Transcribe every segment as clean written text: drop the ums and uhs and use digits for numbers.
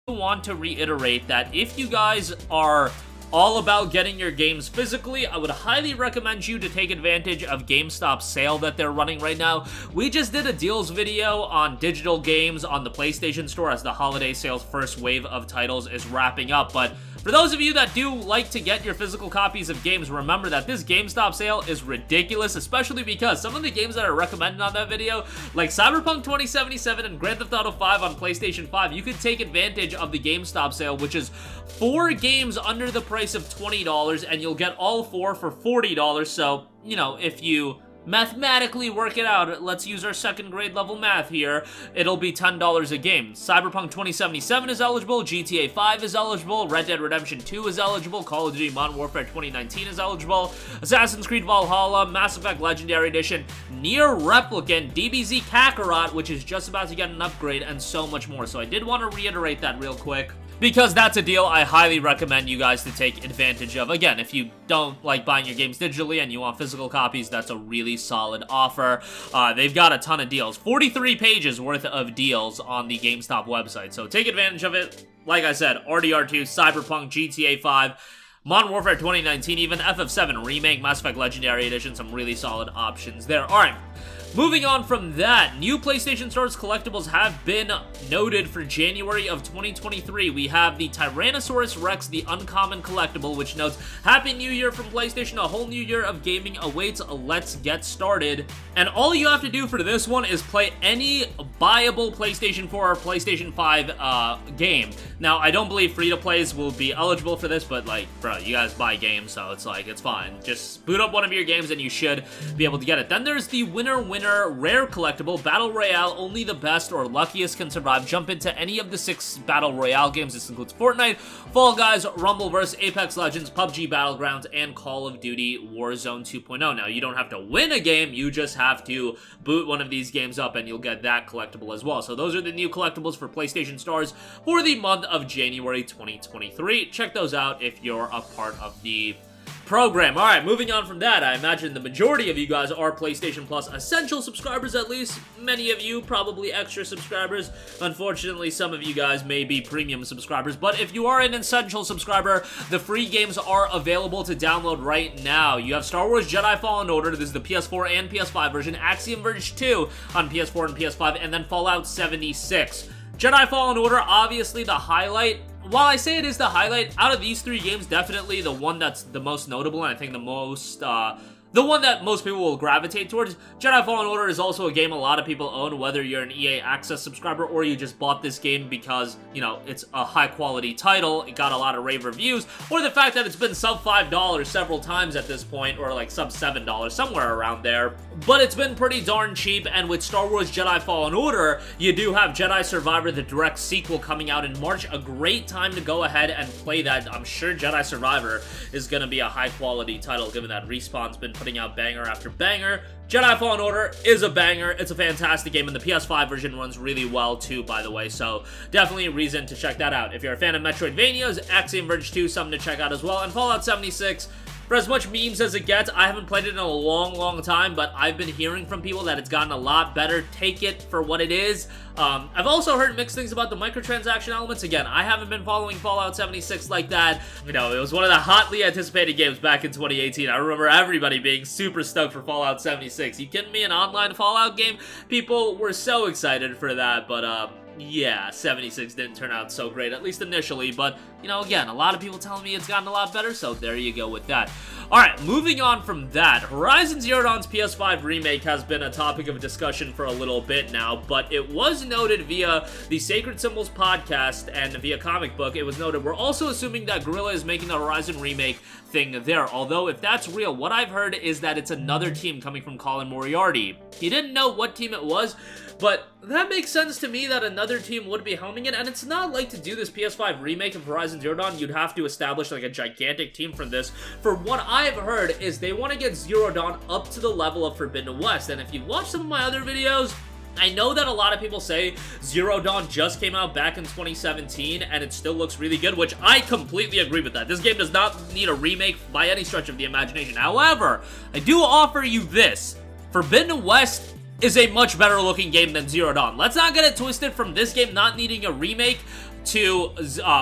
want to reiterate that if you guys are all about getting your games physically, I would highly recommend you to take advantage of GameStop's sale that they're running right now. We just did a deals video on digital games on the PlayStation Store as the holiday sale's first wave of titles is wrapping up, but for those of you that do like to get your physical copies of games, remember that this GameStop sale is ridiculous, especially because some of the games that are recommended on that video, like Cyberpunk 2077 and Grand Theft Auto 5 on PlayStation 5, you could take advantage of the GameStop sale, which is 4 games under the price of $20, and you'll get all 4 for $40, so, you know, if you mathematically work it out, let's use our second grade level math here, it'll be $10 a game. Cyberpunk 2077 is eligible, GTA 5 is eligible, Red Dead Redemption 2 is eligible, Call of Duty Modern Warfare 2019 is eligible, Assassin's Creed Valhalla, Mass Effect Legendary Edition, Nier Replicant, DBZ Kakarot, which is just about to get an upgrade, and so much more. So I did want to reiterate that real quick, because that's a deal I highly recommend you guys to take advantage of. Again, if you don't like buying your games digitally and you want physical copies, that's a really solid offer. They've got a ton of deals. 43 pages worth of deals on the GameStop website, so take advantage of it. Like I said, RDR2, Cyberpunk, GTA 5, Modern Warfare 2019, even FF7 Remake, Mass Effect Legendary Edition, some really solid options there. Alright. Moving on from that, new PlayStation Store's collectibles have been noted for January of 2023. We have the Tyrannosaurus Rex, the Uncommon Collectible, which notes, Happy New Year from PlayStation, a whole new year of gaming awaits, let's get started. And all you have to do for this one is play any buyable PlayStation 4 or PlayStation 5 game. Now, I don't believe free-to-plays will be eligible for this, but like, bro, you guys buy games, so it's like, it's fine. Just boot up one of your games and you should be able to get it. Then there's the Winner Rare Collectible, Battle Royale, only the best or luckiest can survive. Jump into any of the 6 Battle Royale games. This includes Fortnite, Fall Guys, Rumbleverse, Apex Legends, PUBG Battlegrounds, and Call of Duty Warzone 2.0. Now, you don't have to win a game, you just have to boot one of these games up and you'll get that collectible as well. So those are the new collectibles for PlayStation Stores for the month of January 2023. Check those out if you're a part of the program. Alright, moving on from that, I imagine the majority of you guys are PlayStation Plus Essential subscribers, at least. Many of you probably extra subscribers. Unfortunately, some of you guys may be premium subscribers, but if you are an Essential subscriber, the free games are available to download right now. You have Star Wars Jedi Fallen Order, this is the PS4 and PS5 version, Axiom Verge 2 on PS4 and PS5, and then Fallout 76. Jedi Fallen Order, obviously the highlight. While I say it is the highlight, out of these 3 games, definitely the one that's the most notable, and I think the one that most people will gravitate towards. Jedi Fallen Order is also a game a lot of people own, whether you're an EA Access subscriber or you just bought this game because, you know, it's a high-quality title, it got a lot of rave reviews, or the fact that it's been sub $5 several times at this point, or like sub $7, somewhere around there. But it's been pretty darn cheap, and with Star Wars Jedi Fallen Order, you do have Jedi Survivor, the direct sequel, coming out in March. A great time to go ahead and play that. I'm sure Jedi Survivor is going to be a high-quality title, given that Respawn's been putting out banger after banger. Jedi Fallen Order is a banger. It's a fantastic game, and the PS5 version runs really well too, by the way, so definitely a reason to check that out. If you're a fan of Metroidvanias, Axiom Verge 2, something to check out as well, and Fallout 76, for as much memes as it gets, I haven't played it in a long time, but I've been hearing from people that it's gotten a lot better. Take it for what it is. I've also heard mixed things about the microtransaction elements. Again, I haven't been following Fallout 76 like that. You know, it was one of the hotly anticipated games back in 2018. I remember everybody being super stoked for Fallout 76. You kidding me? An online Fallout game? People were so excited for that, but yeah, 76 didn't turn out so great, at least initially, but, you know, again, a lot of people telling me it's gotten a lot better, so there you go with that. Alright, moving on from that, Horizon Zero Dawn's PS5 remake has been a topic of discussion for a little bit now, but it was noted via the Sacred Symbols podcast and via comic book, it was noted, we're also assuming that Guerrilla is making the Horizon remake thing there, although if that's real, what I've heard is that it's another team coming from Colin Moriarty. He didn't know what team it was, but that makes sense to me that another team would be helming it, and it's not like to do this PS5 remake of Horizon Zero Dawn, you'd have to establish like a gigantic team from this. For what I've heard is they want to get Zero Dawn up to the level of Forbidden West, and if you watch some of my other videos, I know that a lot of people say Zero Dawn just came out back in 2017 and it still looks really good, which I completely agree with that. This game does not need a remake by any stretch of the imagination. However, I do offer you this. Forbidden West is a much better looking game than Zero Dawn. Let's not get it twisted from this game not needing a remake to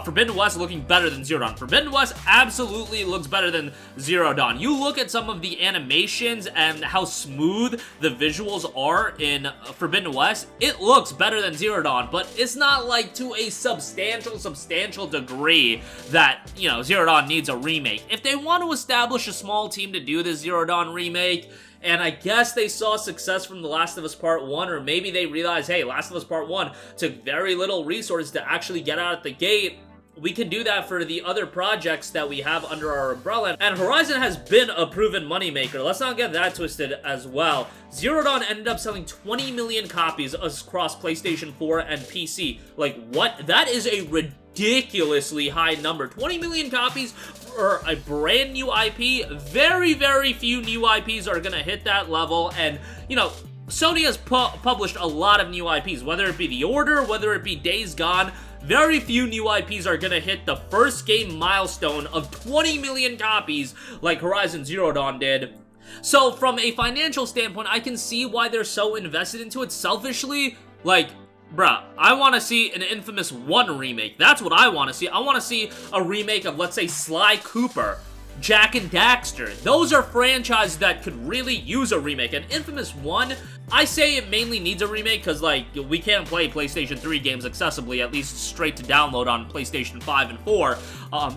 Forbidden West looking better than Zero Dawn. Forbidden West absolutely looks better than Zero Dawn. You look at some of the animations and how smooth the visuals are in Forbidden West, it looks better than Zero Dawn, but it's not like to a substantial degree that, you know, Zero Dawn needs a remake. If they want to establish a small team to do this Zero Dawn remake, and I guess they saw success from The Last of Us Part 1, or maybe they realized, hey, Last of Us Part 1 took very little resources to actually get out at the gate. We can do that for the other projects that we have under our umbrella. And Horizon has been a proven moneymaker. Let's not get that twisted as well. Zero Dawn ended up selling 20 million copies across PlayStation 4 and PC. Like, what? That is a ridiculously high number. 20 million copies for a brand new IP. Very, very few new IPs are gonna hit that level. And, you know, Sony has published a lot of new IPs, whether it be The Order, whether it be Days Gone. Very few new IPs are gonna hit the first game milestone of 20 million copies like Horizon Zero Dawn did. So from a financial standpoint, I can see why they're so invested into it. Selfishly, like, bruh, I want to see an Infamous 1 remake. That's what I want to see. I want to see a remake of, let's say, Sly Cooper, Jak and Daxter. Those are franchises that could really use a remake. And Infamous 1, I say it mainly needs a remake because, like, we can't play PlayStation 3 games accessibly, at least straight to download on PlayStation 5 and 4.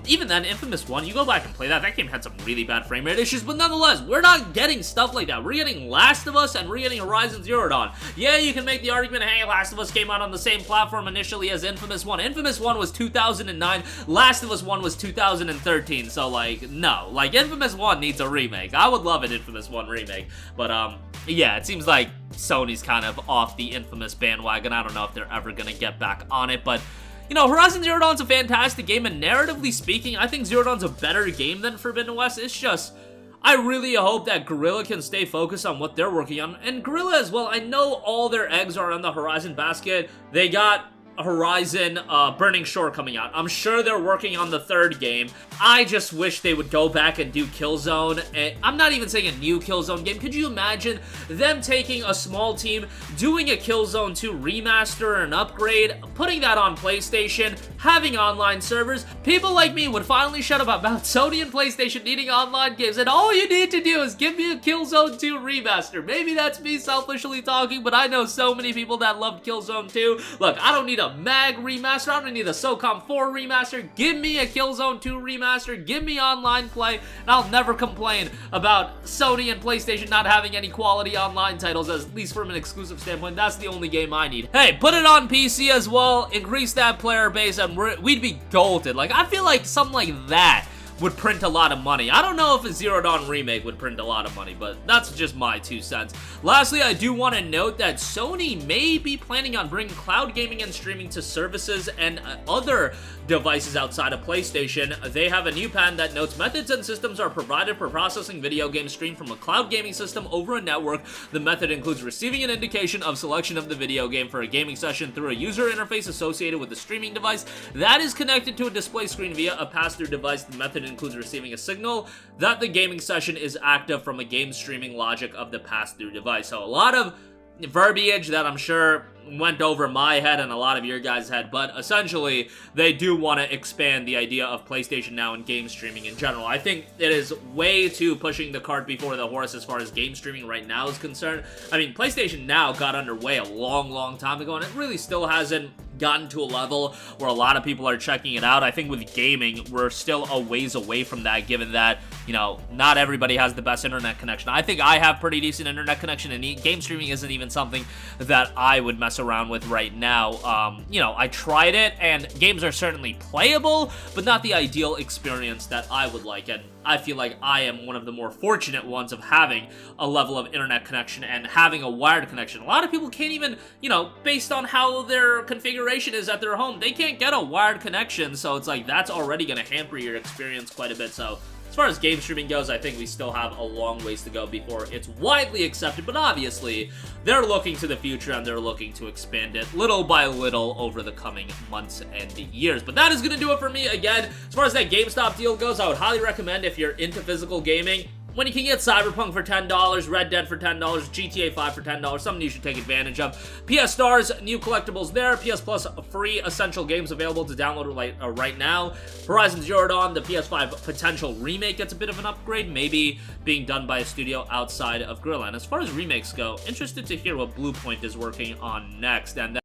Even then, Infamous 1, you go back and play that, that game had some really bad frame rate issues, but nonetheless, we're not getting stuff like that. We're getting Last of Us and we're getting Horizon Zero Dawn. Yeah, you can make the argument, hey, Last of Us came out on the same platform initially as Infamous 1. Infamous 1 was 2009, Last of Us 1 was 2013, so, like, no. Like, Infamous 1 needs a remake. I would love an Infamous 1 remake, but, yeah, it seems like Sony's kind of off the Infamous bandwagon. I don't know if they're ever gonna get back on it, but, you know, Horizon Zero Dawn's a fantastic game, and narratively speaking, I think Zero Dawn's a better game than Forbidden West. It's just, I really hope that Guerrilla can stay focused on what they're working on, and Guerrilla as well. I know all their eggs are in the Horizon basket. They got Horizon Burning Shore coming out. I'm sure they're working on the third game. I just wish they would go back and do Killzone. And I'm not even saying a new Killzone game. Could you imagine them taking a small team, doing a Killzone 2 remaster or an upgrade, putting that on PlayStation, having online servers? People like me would finally shut up about Sony and PlayStation needing online games, and all you need to do is give me a Killzone 2 remaster. Maybe that's me selfishly talking, but I know so many people that loved Killzone 2. Look, I don't need a MAG remaster, I don't need a SOCOM 4 remaster. Give me a Killzone 2 remaster, give me online play, and I'll never complain about Sony and PlayStation not having any quality online titles, at least from an exclusive standpoint. That's the only game I need. Hey, put it on PC as well, increase that player base, and we'd be golden. Like, I feel like something like that would print a lot of money. I don't know if a Zero Dawn remake would print a lot of money, but that's just my 2 cents. Lastly, I do want to note that Sony may be planning on bringing cloud gaming and streaming to services and other devices outside of PlayStation. They have a new patent that notes methods and systems are provided for processing video games streamed from a cloud gaming system over a network. The method includes receiving an indication of selection of the video game for a gaming session through a user interface associated with the streaming device that is connected to a display screen via a pass-through device. The method includes receiving a signal that the gaming session is active from a game streaming logic of the pass-through device. So a lot of verbiage that I'm sure went over my head and a lot of your guys' head, but essentially they do want to expand the idea of PlayStation Now and game streaming in general. I think it is way too pushing the cart before the horse as far as game streaming right now is concerned. I mean, PlayStation Now got underway a long time ago, and it really still hasn't gotten to a level where a lot of people are checking it out. I think with gaming, we're still a ways away from that, given that, you know, not everybody has the best internet connection. I think I have pretty decent internet connection, and game streaming isn't even something that I would mess around with right now. You know, I tried it, and games are certainly playable, but not the ideal experience that I would like, and I feel like I am one of the more fortunate ones of having a level of internet connection and having a wired connection. A lot of people can't even, you know, based on how their configuration is at their home, they can't get a wired connection, so it's like that's already going to hamper your experience quite a bit. So as far as game streaming goes, I think we still have a long ways to go before it's widely accepted, but obviously they're looking to the future and they're looking to expand it little by little over the coming months and years. But that is going to do it for me. Again, as far as that GameStop deal goes, I would highly recommend, if you're into physical gaming, when you can get Cyberpunk for $10, Red Dead for $10, GTA 5 for $10, something you should take advantage of. PS Stars, new collectibles there. PS Plus, free essential games available to download right now. Horizon Zero Dawn, the PS5 potential remake gets a bit of an upgrade, maybe being done by a studio outside of Guerrilla. And as far as remakes go, interested to hear what Bluepoint is working on next. And